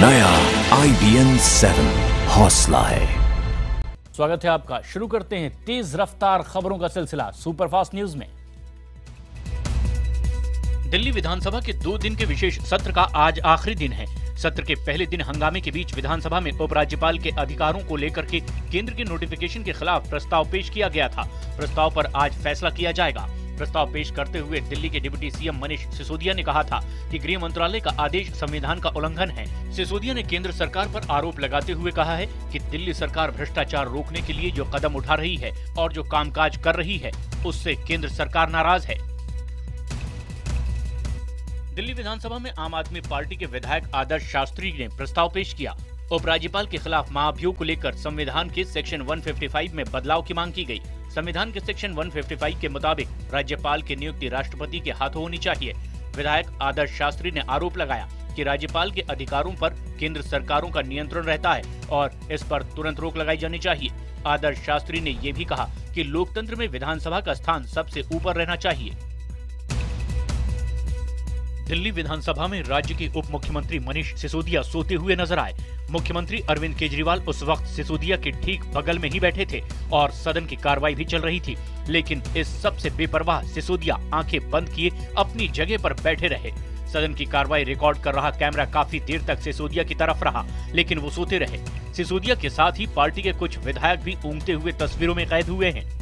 नया IBN 7 हौसला है। स्वागत है आपका। शुरू करते हैं तेज रफ्तार खबरों का सिलसिला सुपरफास्ट न्यूज में। दिल्ली विधानसभा के 2 दिन के विशेष सत्र का आज आखिरी दिन है। सत्र के पहले दिन हंगामे के बीच विधानसभा में उपराज्यपाल के अधिकारों को लेकर के केंद्र के नोटिफिकेशन के खिलाफ प्रस्ताव पेश किया गया था। प्रस्ताव पर आज फैसला किया जाएगा। प्रस्ताव पेश करते हुए दिल्ली के डिप्टी सीएम मनीष सिसोदिया ने कहा था कि गृह मंत्रालय का आदेश संविधान का उल्लंघन है। सिसोदिया ने केंद्र सरकार पर आरोप लगाते हुए कहा है कि दिल्ली सरकार भ्रष्टाचार रोकने के लिए जो कदम उठा रही है और जो कामकाज कर रही है उससे केंद्र सरकार नाराज है। दिल्ली विधानसभा में आम आदमी पार्टी के विधायक आदर्श शास्त्री ने प्रस्ताव पेश किया। उपराज्यपाल के खिलाफ महाभियोग को लेकर संविधान के सेक्शन 155 में बदलाव की मांग की गई। संविधान के सेक्शन 155 के मुताबिक राज्यपाल की नियुक्ति राष्ट्रपति के हाथों होनी चाहिए। विधायक आदर्श शास्त्री ने आरोप लगाया कि राज्यपाल के अधिकारों पर केंद्र सरकारों का नियंत्रण रहता है और इस पर तुरंत रोक लगाई जानी चाहिए। आदर्श शास्त्री ने ये भी कहा कि लोकतंत्र में विधानसभा का स्थान सबसे ऊपर रहना चाहिए। दिल्ली विधानसभा में राज्य के उप मुख्यमंत्री मनीष सिसोदिया सोते हुए नजर आए। मुख्यमंत्री अरविंद केजरीवाल उस वक्त सिसोदिया के ठीक बगल में ही बैठे थे और सदन की कार्रवाई भी चल रही थी, लेकिन इस सबसे बेपरवाह सिसोदिया आंखें बंद किए अपनी जगह पर बैठे रहे। सदन की कार्रवाई रिकॉर्ड कर रहा कैमरा काफी देर तक सिसोदिया की तरफ रहा, लेकिन वो सोते रहे। सिसोदिया के साथ ही पार्टी के कुछ विधायक भी ऊँघते हुए तस्वीरों में कैद हुए हैं।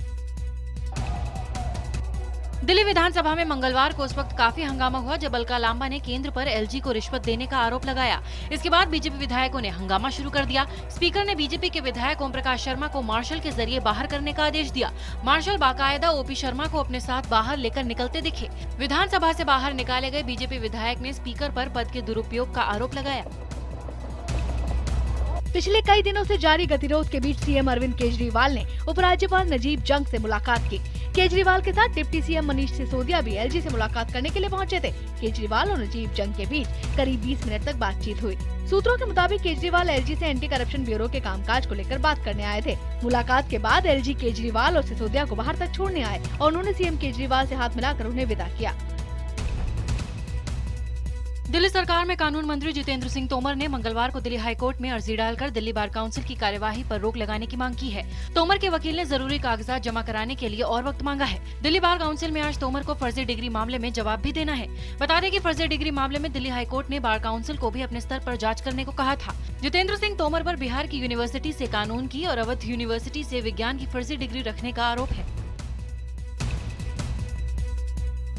दिल्ली विधानसभा में मंगलवार को उस वक्त काफी हंगामा हुआ जब अलका लांबा ने केंद्र पर एलजी को रिश्वत देने का आरोप लगाया। इसके बाद बीजेपी विधायकों ने हंगामा शुरू कर दिया। स्पीकर ने बीजेपी के विधायक ओम प्रकाश शर्मा को मार्शल के जरिए बाहर करने का आदेश दिया। मार्शल बाकायदा ओपी शर्मा को अपने साथ बाहर लेकर निकलते दिखे। विधानसभा से बाहर निकाले गए बीजेपी विधायक ने स्पीकर पर पद के दुरुपयोग का आरोप लगाया। पिछले कई दिनों से जारी गतिरोध के बीच सीएम अरविंद केजरीवाल ने उपराज्यपाल नजीब जंग से मुलाकात की। केजरीवाल के साथ डिप्टी सीएम मनीष सिसोदिया भी एलजी से मुलाकात करने के लिए पहुंचे थे। केजरीवाल और नजीब जंग के बीच करीब 20 मिनट तक बातचीत हुई। सूत्रों के मुताबिक केजरीवाल एलजी से एंटी करप्शन ब्यूरो के कामकाज को लेकर बात करने आए थे। मुलाकात के बाद एलजी केजरीवाल और सिसोदिया को बाहर तक छोड़ने आए और उन्होंने सीएम केजरीवाल से हाथ मिलाकर उन्हें विदा किया। दिल्ली सरकार में कानून मंत्री जितेंद्र सिंह तोमर ने मंगलवार को दिल्ली हाईकोर्ट में अर्जी डालकर दिल्ली बार काउंसिल की कार्यवाही पर रोक लगाने की मांग की है। तोमर के वकील ने जरूरी कागजात जमा कराने के लिए और वक्त मांगा है। दिल्ली बार काउंसिल में आज तोमर को फर्जी डिग्री मामले में जवाब भी देना है। बता दें कि फर्जी डिग्री मामले में दिल्ली हाईकोर्ट ने बार काउंसिल को भी अपने स्तर पर जांच करने को कहा था। जितेंद्र सिंह तोमर पर बिहार की यूनिवर्सिटी से कानून की और अवध यूनिवर्सिटी से विज्ञान की फर्जी डिग्री रखने का आरोप है।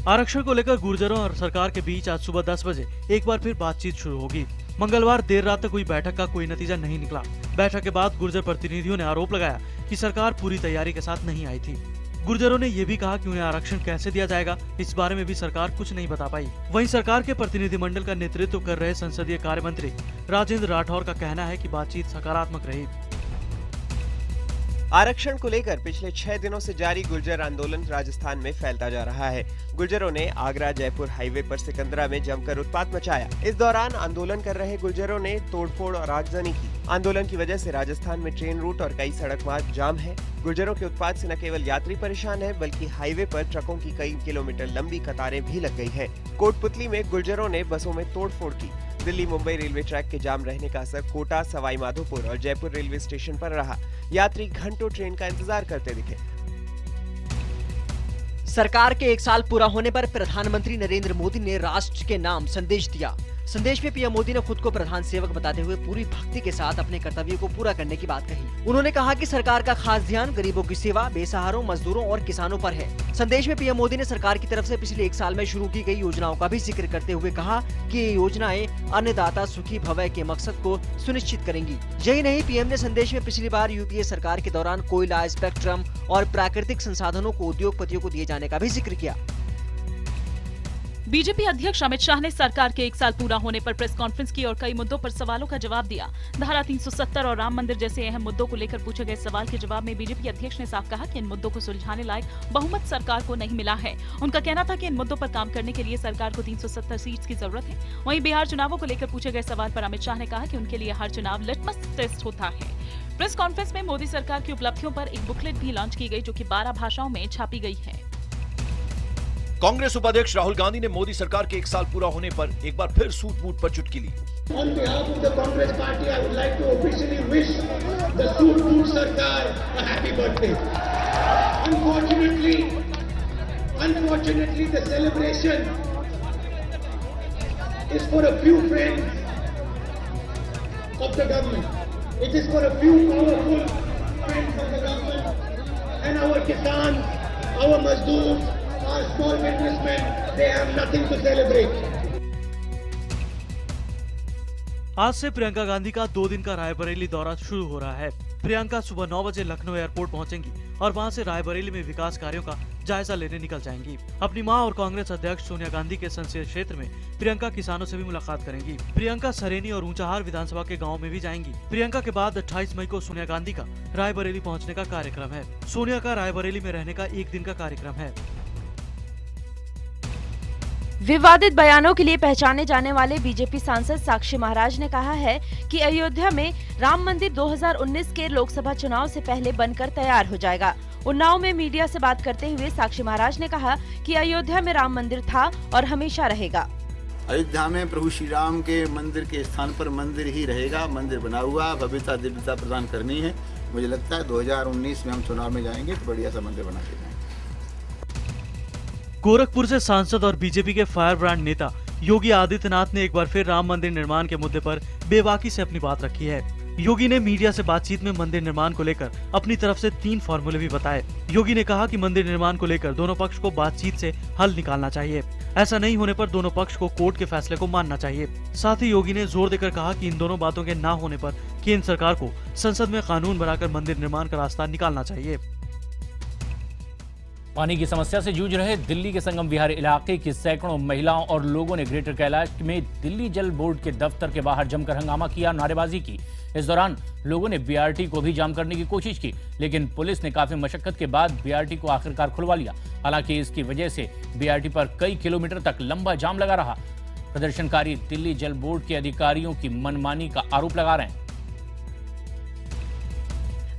आरक्षण को लेकर गुर्जरों और सरकार के बीच आज सुबह 10 बजे एक बार फिर बातचीत शुरू होगी। मंगलवार देर रात तक हुई बैठक का कोई नतीजा नहीं निकला। बैठक के बाद गुर्जर प्रतिनिधियों ने आरोप लगाया कि सरकार पूरी तैयारी के साथ नहीं आई थी। गुर्जरों ने ये भी कहा कि उन्हें आरक्षण कैसे दिया जाएगा, इस बारे में भी सरकार कुछ नहीं बता पाई। वहीं सरकार के प्रतिनिधिमंडल का नेतृत्व कर रहे संसदीय कार्य मंत्री राजेंद्र राठौर का कहना है कि बातचीत सकारात्मक रही। आरक्षण को लेकर पिछले 6 दिनों से जारी गुर्जर आंदोलन राजस्थान में फैलता जा रहा है। गुर्जरों ने आगरा जयपुर हाईवे पर सिकंदरा में जमकर उत्पात मचाया। इस दौरान आंदोलन कर रहे गुर्जरों ने तोड़फोड़ और आगजनी की। आंदोलन की वजह से राजस्थान में ट्रेन रूट और कई सड़क मार्ग जाम है। गुर्जरों के उत्पात से न केवल यात्री परेशान है, बल्कि हाईवे पर ट्रकों की कई किलोमीटर लंबी कतारें भी लग गई है। कोटपुतली में गुर्जरों ने बसों में तोड़फोड़ की। दिल्ली मुंबई रेलवे ट्रैक के जाम रहने का असर कोटा, सवाई माधोपुर और जयपुर रेलवे स्टेशन पर रहा। यात्री घंटों ट्रेन का इंतजार करते दिखे। सरकार के 1 साल पूरा होने पर प्रधानमंत्री नरेंद्र मोदी ने राष्ट्र के नाम संदेश दिया। संदेश में पीएम मोदी ने खुद को प्रधान सेवक बताते हुए पूरी भक्ति के साथ अपने कर्तव्यों को पूरा करने की बात कही। उन्होंने कहा कि सरकार का खास ध्यान गरीबों की सेवा, बेसहारों, मजदूरों और किसानों पर है। संदेश में पीएम मोदी ने सरकार की तरफ से पिछले 1 साल में शुरू की गई योजनाओं का भी जिक्र करते हुए कहा कि ये योजनाएं अन्नदाता सुखी भवय के मकसद को सुनिश्चित करेंगी। यही नहीं, पीएम ने संदेश में पिछली बार यूपीए सरकार के दौरान कोयला, स्पेक्ट्रम और प्राकृतिक संसाधनों को उद्योगपतियों को दिए जाने का भी जिक्र किया। बीजेपी अध्यक्ष अमित शाह ने सरकार के 1 साल पूरा होने पर प्रेस कॉन्फ्रेंस की और कई मुद्दों पर सवालों का जवाब दिया। धारा 370 और राम मंदिर जैसे अहम मुद्दों को लेकर पूछे गए सवाल के जवाब में बीजेपी अध्यक्ष ने साफ कहा कि इन मुद्दों को सुलझाने लायक बहुमत सरकार को नहीं मिला है। उनका कहना था कि इन मुद्दों पर काम करने के लिए सरकार को 370 सीट्स की जरूरत है। वहीं बिहार चुनावों को लेकर पूछे गए सवाल पर अमित शाह ने कहा कि उनके लिए हर चुनाव लिटमस टेस्ट होता है। प्रेस कॉन्फ्रेंस में मोदी सरकार की उपलब्धियों पर एक बुकलेट भी लॉन्च की गई, जो कि 12 भाषाओं में छापी गई है। कांग्रेस उपाध्यक्ष राहुल गांधी ने मोदी सरकार के 1 साल पूरा होने पर एक बार फिर सूट बूट पर चुटकी ली। On behalf of the Congress Party, I would like to officially wish the Sood Sarkar a happy birthday. Unfortunately, the celebration is for a few friends of the government. It is for a few powerful friends of the government, and our kisans, our mazdoors, our small businessmen, they have nothing to celebrate. आज से प्रियंका गांधी का 2 दिन का रायबरेली दौरा शुरू हो रहा है। प्रियंका सुबह 9 बजे लखनऊ एयरपोर्ट पहुंचेंगी और वहां से रायबरेली में विकास कार्यों का जायजा लेने निकल जाएंगी। अपनी मां और कांग्रेस अध्यक्ष सोनिया गांधी के संसदीय क्षेत्र में प्रियंका किसानों से भी मुलाकात करेंगी। प्रियंका सरेनी और ऊंचाहार विधानसभा के गाँव में भी जाएंगी। प्रियंका के बाद 28 मई को सोनिया गांधी का रायबरेली पहुँचने का कार्यक्रम है। सोनिया का रायबरेली में रहने का 1 दिन का कार्यक्रम है। विवादित बयानों के लिए पहचाने जाने वाले बीजेपी सांसद साक्षी महाराज ने कहा है कि अयोध्या में राम मंदिर 2019 के लोकसभा चुनाव से पहले बनकर तैयार हो जाएगा। उन्नाव में मीडिया से बात करते हुए साक्षी महाराज ने कहा कि अयोध्या में राम मंदिर था और हमेशा रहेगा। अयोध्या में प्रभु श्री राम के मंदिर के स्थान पर मंदिर ही रहेगा। मंदिर बना हुआ, भव्यता दिव्यता प्रदान करनी है। मुझे लगता है 2019 में हम चुनाव में जाएंगे तो बढ़िया सा मंदिर बना के जाएंगे। गोरखपुर से सांसद और बीजेपी के फायर ब्रांड नेता योगी आदित्यनाथ ने एक बार फिर राम मंदिर निर्माण के मुद्दे पर बेबाकी से अपनी बात रखी है। योगी ने मीडिया से बातचीत में मंदिर निर्माण को लेकर अपनी तरफ से 3 फॉर्मूले भी बताए। योगी ने कहा कि मंदिर निर्माण को लेकर दोनों पक्ष को बातचीत से हल निकालना चाहिए। ऐसा नहीं होने पर दोनों पक्ष को कोर्ट के फैसले को मानना चाहिए। साथ ही योगी ने जोर देकर कहा कि इन दोनों बातों के न होने पर केंद्र सरकार को संसद में कानून बनाकर मंदिर निर्माण का रास्ता निकालना चाहिए। पानी की समस्या से जूझ रहे दिल्ली के संगम विहार इलाके की सैकड़ों महिलाओं और लोगों ने ग्रेटर कैलाश में दिल्ली जल बोर्ड के दफ्तर के बाहर जमकर हंगामा किया, नारेबाजी की। इस दौरान लोगों ने बीआरटी को भी जाम करने की कोशिश की, लेकिन पुलिस ने काफी मशक्कत के बाद बीआरटी को आखिरकार खुलवा लिया। हालांकि इसकी वजह से बीआरटी पर कई किलोमीटर तक लंबा जाम लगा रहा। प्रदर्शनकारी दिल्ली जल बोर्ड के अधिकारियों की मनमानी का आरोप लगा रहे हैं।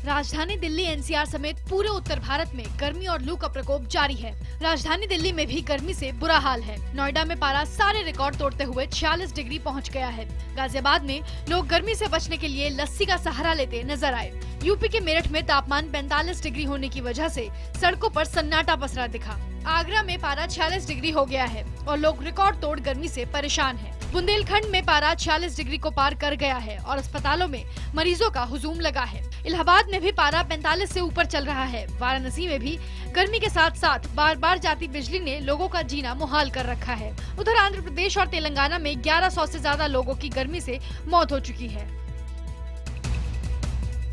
राजधानी दिल्ली एनसीआर समेत पूरे उत्तर भारत में गर्मी और लू का प्रकोप जारी है। राजधानी दिल्ली में भी गर्मी से बुरा हाल है। नोएडा में पारा सारे रिकॉर्ड तोड़ते हुए 46 डिग्री पहुंच गया है। गाजियाबाद में लोग गर्मी से बचने के लिए लस्सी का सहारा लेते नजर आए। यूपी के मेरठ में तापमान 45 डिग्री होने की वजह से सड़कों पर सन्नाटा पसरा दिखा। आगरा में पारा 46 डिग्री हो गया है और लोग रिकॉर्ड तोड़ गर्मी से परेशान हैं। बुंदेलखंड में पारा 46 डिग्री को पार कर गया है और अस्पतालों में मरीजों का हुजूम लगा है। इलाहाबाद में भी पारा 45 से ऊपर चल रहा है। वाराणसी में भी गर्मी के साथ साथ बार बार जाती बिजली ने लोगों का जीना मुहाल कर रखा है। उधर आंध्र प्रदेश और तेलंगाना में 1100 से ज्यादा लोगों की गर्मी से मौत हो चुकी है।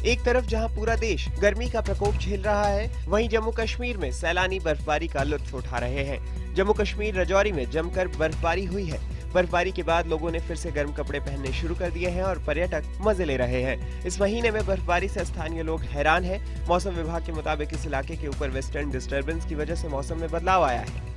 एक तरफ जहां पूरा देश गर्मी का प्रकोप झेल रहा है, वहीं जम्मू कश्मीर में सैलानी बर्फबारी का लुत्फ उठा रहे हैं। जम्मू कश्मीर राजौरी में जमकर बर्फबारी हुई है। बर्फबारी के बाद लोगों ने फिर से गर्म कपड़े पहनने शुरू कर दिए हैं और पर्यटक मजे ले रहे हैं। इस महीने में बर्फबारी से स्थानीय लोग हैरान हैं। मौसम विभाग के मुताबिक इस इलाके के ऊपर वेस्टर्न डिस्टर्बेंस की वजह से मौसम में बदलाव आया है।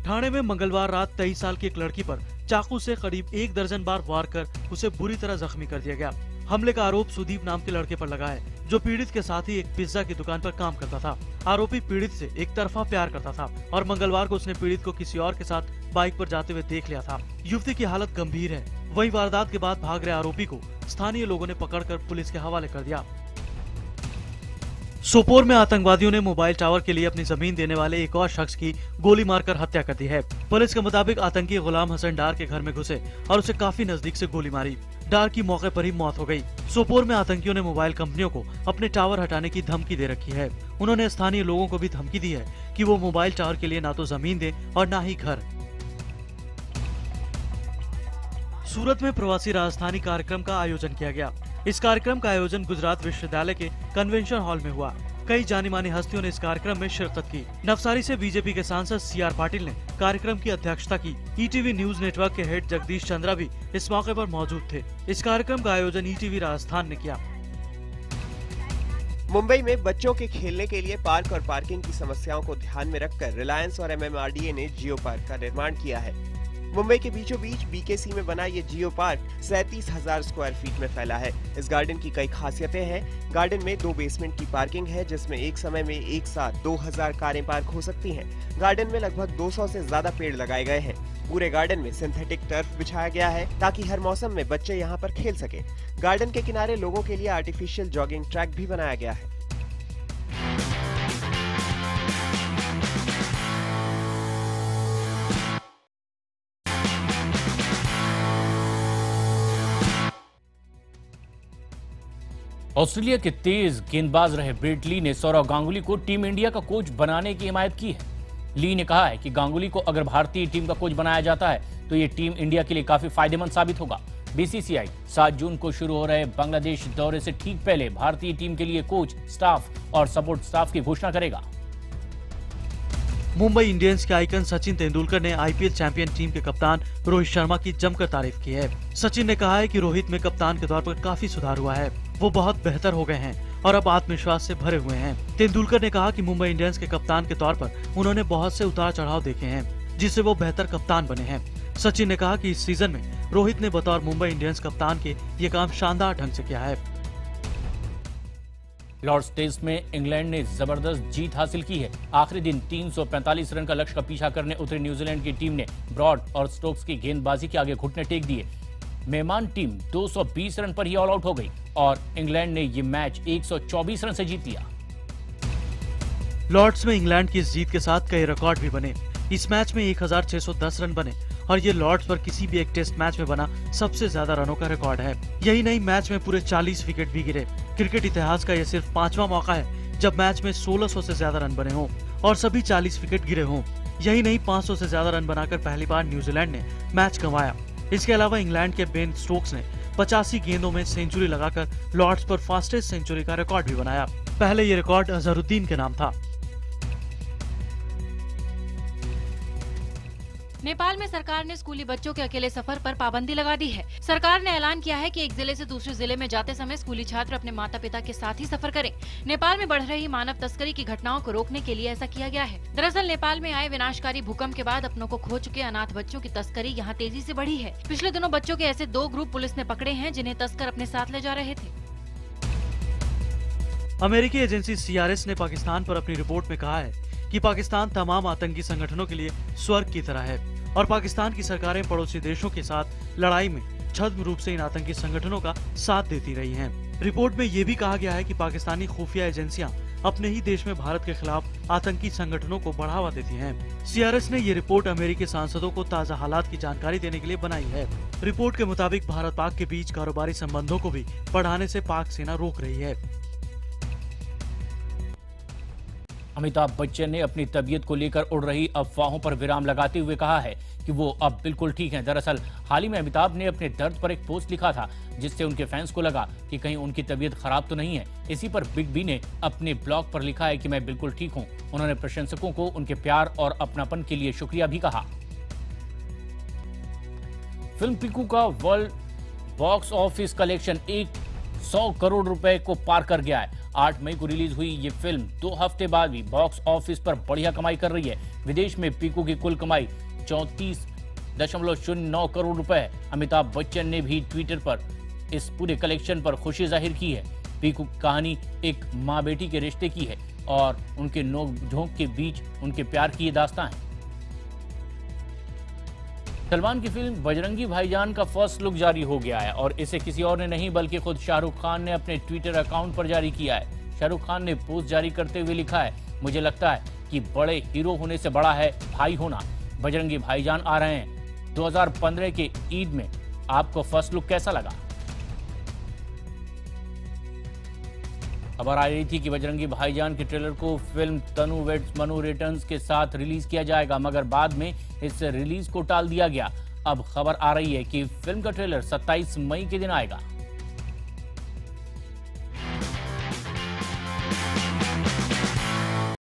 ठाणे में मंगलवार रात 23 साल की एक लड़की पर चाकू से करीब 1 दर्जन बार वार कर उसे बुरी तरह जख्मी कर दिया गया। हमले का आरोप सुदीप नाम के लड़के पर लगा है, जो पीड़ित के साथ ही एक पिज्जा की दुकान पर काम करता था। आरोपी पीड़ित से एक तरफा प्यार करता था और मंगलवार को उसने पीड़ित को किसी और के साथ बाइक पर जाते हुए देख लिया था। युवती की हालत गंभीर है। वहीं वारदात के बाद भाग रहे आरोपी को स्थानीय लोगों ने पकड़कर पुलिस के हवाले कर दिया। सोपोर में आतंकवादियों ने मोबाइल टावर के लिए अपनी जमीन देने वाले एक और शख्स की गोली मारकर हत्या कर दी है। पुलिस के मुताबिक आतंकी गुलाम हसन डार के घर में घुसे और उसे काफी नजदीक से गोली मारी। डार की मौके पर ही मौत हो गई। सोपोर में आतंकियों ने मोबाइल कंपनियों को अपने टावर हटाने की धमकी दे रखी है। उन्होंने स्थानीय लोगों को भी धमकी दी है कि वो मोबाइल टावर के लिए ना तो जमीन दे और ना ही घर। सूरत में प्रवासी राजधानी कार्यक्रम का आयोजन किया गया। इस कार्यक्रम का आयोजन गुजरात विश्वविद्यालय के कन्वेंशन हॉल में हुआ। कई जानी मानी हस्तियों ने इस कार्यक्रम में शिरकत की। नवसारी से बीजेपी के सांसद सीआर पाटिल ने कार्यक्रम की अध्यक्षता की। ईटीवी न्यूज नेटवर्क के हेड जगदीश चंद्रा भी इस मौके पर मौजूद थे। इस कार्यक्रम का आयोजन ईटीवी राजस्थान ने किया। मुंबई में बच्चों के खेलने के लिए पार्क और पार्किंग की समस्याओं को ध्यान में रखकर रिलायंस और MMRDA ने जियो पार्क का निर्माण किया है। मुंबई के बीचों बीच BKC में बना ये जियो पार्क 37,000 स्क्वायर फीट में फैला है। इस गार्डन की कई खासियतें हैं। गार्डन में 2 बेसमेंट की पार्किंग है, जिसमें एक समय में एक साथ 2000 कारें पार्क हो सकती हैं। गार्डन में लगभग 200 से ज्यादा पेड़ लगाए गए हैं। पूरे गार्डन में सिंथेटिक टर्फ बिछाया गया है ताकि हर मौसम में बच्चे यहाँ पर खेल सके। गार्डन के किनारे लोगों के लिए आर्टिफिशियल जॉगिंग ट्रैक भी बनाया गया है। ऑस्ट्रेलिया के तेज गेंदबाज रहे ब्रेट ली ने सौरव गांगुली को टीम इंडिया का कोच बनाने की हिमायत की है। ली ने कहा है कि गांगुली को अगर भारतीय टीम का कोच बनाया जाता है तो ये टीम इंडिया के लिए काफी फायदेमंद साबित होगा। बीसीसीआई 7 जून को शुरू हो रहे बांग्लादेश दौरे से ठीक पहले भारतीय टीम के लिए कोच, स्टाफ और सपोर्ट स्टाफ की घोषणा करेगा। मुंबई इंडियंस के आइकन सचिन तेंदुलकर ने आईपीएल चैंपियन टीम के कप्तान रोहित शर्मा की जमकर तारीफ की है। सचिन ने कहा है कि रोहित में कप्तान के तौर पर काफी सुधार हुआ है, वो बहुत बेहतर हो गए हैं और अब आत्मविश्वास से भरे हुए हैं। तेंदुलकर ने कहा कि मुंबई इंडियंस के कप्तान के तौर पर उन्होंने बहुत से उतार चढ़ाव देखे हैं, जिससे वो बेहतर कप्तान बने हैं। सचिन ने कहा कि इस सीजन में रोहित ने बतौर मुंबई इंडियंस कप्तान के ये काम शानदार ढंग से किया है। लॉर्ड्स टेस्ट में इंग्लैंड ने जबरदस्त जीत हासिल की है। आखिरी दिन 345 रन का लक्ष्य का पीछा करने उतरी न्यूजीलैंड की टीम ने ब्रॉड और स्टोक्स की गेंदबाजी के आगे घुटने टेक दिए। मेहमान टीम 220 रन पर ही ऑल आउट हो गई और इंग्लैंड ने ये मैच 124 रन से जीत लिया। लॉर्ड्स में इंग्लैंड की इस जीत के साथ कई रिकॉर्ड भी बने। इस मैच में 1610 रन बने और ये लॉर्ड्स पर किसी भी एक टेस्ट मैच में बना सबसे ज्यादा रनों का रिकॉर्ड है। यही नहीं, मैच में पूरे 40 विकेट भी गिरे। क्रिकेट इतिहास का यह सिर्फ 5वां मौका है जब मैच में 1600 से ज्यादा रन बने हों और सभी 40 विकेट गिरे हों। यही नहीं, 500 से ज्यादा रन बनाकर पहली बार न्यूजीलैंड ने मैच गंवाया। इसके अलावा इंग्लैंड के बेन स्टोक्स ने 85 गेंदों में सेंचुरी लगाकर लॉर्ड्स पर फास्टेस्ट सेंचुरी का रिकॉर्ड भी बनाया। पहले ये रिकॉर्ड अजहरुद्दीन के नाम था। नेपाल में सरकार ने स्कूली बच्चों के अकेले सफर पर पाबंदी लगा दी है। सरकार ने ऐलान किया है कि एक जिले से दूसरे जिले में जाते समय स्कूली छात्र अपने माता पिता के साथ ही सफर करें। नेपाल में बढ़ रही मानव तस्करी की घटनाओं को रोकने के लिए ऐसा किया गया है। दरअसल नेपाल में आए विनाशकारी भूकंप के बाद अपनों को खो चुके अनाथ बच्चों की तस्करी यहाँ तेजी से बढ़ी है। पिछले दिनों बच्चों के ऐसे 2 ग्रुप पुलिस ने पकड़े हैं जिन्हें तस्कर अपने साथ ले जा रहे थे। अमेरिकी एजेंसी CRS ने पाकिस्तान पर अपनी रिपोर्ट में कहा है कि पाकिस्तान तमाम आतंकी संगठनों के लिए स्वर्ग की तरह है और पाकिस्तान की सरकारें पड़ोसी देशों के साथ लड़ाई में छद्म रूप से इन आतंकी संगठनों का साथ देती रही हैं। रिपोर्ट में ये भी कहा गया है कि पाकिस्तानी खुफिया एजेंसियां अपने ही देश में भारत के खिलाफ आतंकी संगठनों को बढ़ावा देती हैं। CRS ने ये रिपोर्ट अमेरिकी सांसदों को ताज़ा हालात की जानकारी देने के लिए बनाई है। रिपोर्ट के मुताबिक भारत पाक के बीच कारोबारी संबंधों को भी बढ़ाने से पाक सेना रोक रही है। अमिताभ बच्चन ने अपनी तबीयत को लेकर उड़ रही अफवाहों पर विराम लगाते हुए कहा है कि वो अब बिल्कुल ठीक हैं। दरअसल हाल ही में अमिताभ ने अपने दर्द पर एक पोस्ट लिखा था जिससे उनके फैंस को लगा कि कहीं उनकी तबीयत खराब तो नहीं है। इसी पर बिग बी ने अपने ब्लॉग पर लिखा है कि मैं बिल्कुल ठीक हूं। उन्होंने प्रशंसकों को उनके प्यार और अपनापन के लिए शुक्रिया भी कहा। फिल्म पीकू का world box office collection 100 crore रुपए को पार कर गया है। 8 मई को रिलीज हुई ये फिल्म 2 हफ्ते बाद भी बॉक्स ऑफिस पर बढ़िया कमाई कर रही है। विदेश में पीकू की कुल कमाई 34.09 करोड़ रुपए है। अमिताभ बच्चन ने भी ट्विटर पर इस पूरे कलेक्शन पर खुशी जाहिर की है। पीकू की कहानी एक माँ बेटी के रिश्ते की है और उनके नोक-झोंक के बीच उनके प्यार की ये दास्तां है। सलमान की फिल्म बजरंगी भाईजान का फर्स्ट लुक जारी हो गया है और इसे किसी और ने नहीं बल्कि खुद शाहरुख खान ने अपने ट्विटर अकाउंट पर जारी किया है। शाहरुख खान ने पोस्ट जारी करते हुए लिखा है, मुझे लगता है कि बड़े हीरो होने से बड़ा है भाई होना। बजरंगी भाईजान आ रहे हैं 2015 के ईद में। आपको फर्स्ट लुक कैसा लगा? खबर आ रही थी कि बजरंगी भाईजान के ट्रेलर को फिल्म तनु वेड्स मनु रिटर्न्स के साथ रिलीज किया जाएगा, मगर बाद में इस रिलीज को टाल दिया गया। अब खबर आ रही है कि फिल्म का ट्रेलर 27 मई के दिन आएगा।